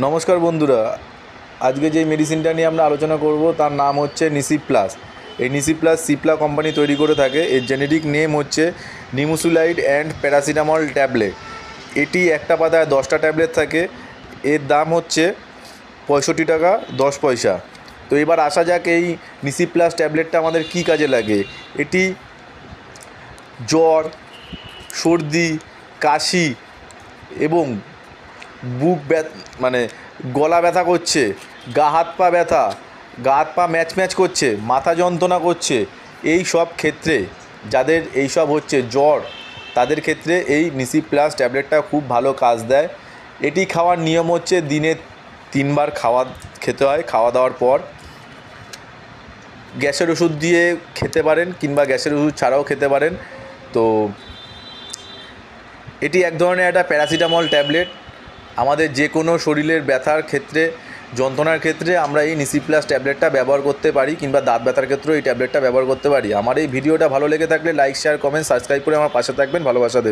নমস্কার বন্ধুরা, আজকে যে মেডিসিনটা নিয়ে আমরা আলোচনা করব তার নাম হচ্ছে নিসি প্লাস। এই নিসি প্লাস সিপ্লা কোম্পানি তৈরি করে থাকে। এর জেনেরিক নেম হচ্ছে নিমুসুলাইড অ্যান্ড প্যারাসিটামল ট্যাবলেট। এটি একটা পাতায় 10টা ট্যাবলেট থাকে। এর দাম হচ্ছে 65 টাকা 10 পয়সা। তো এবার আসা যাক এই নিসি প্লাস ট্যাবলেটটা আমাদের কী কাজে লাগে। এটি জ্বর, সর্দি, কাশি এবং মানে গলা ব্যথা করছে, গা হাত পা ম্যাচ ম্যাচ করছে, মাথা যন্ত্রণা করছে, এই সব ক্ষেত্রে যাদের এই সব হচ্ছে জ্বর, তাদের ক্ষেত্রে এই নিসি প্লাস ট্যাবলেটটা খুব ভালো কাজ দেয়। এটি খাওয়ার নিয়ম হচ্ছে দিনে 3 বার খেতে হয়। খাওয়া দাওয়ার পর গ্যাসের ওষুধ দিয়ে খেতে পারেন কিংবা গ্যাসের ওষুধ ছাড়াও খেতে পারেন। তো এটি এক ধরনের একটা প্যারাসিটামল ট্যাবলেট। আমাদের যে কোনো শরীরের ব্যথার ক্ষেত্রে, যন্ত্রণার ক্ষেত্রে আমরা এই নিসি প্লাস ট্যাবলেটটা ব্যবহার করতে পারি, কিংবা দাঁত ব্যথার ক্ষেত্রেও এই ট্যাবলেটটা ব্যবহার করতে পারি। আমার এই ভিডিওটা ভালো লেগে থাকলে লাইক, শেয়ার, কমেন্ট, সাবস্ক্রাইব করে আমার পাশে থাকবেন। ভালোবাসা দেবেন।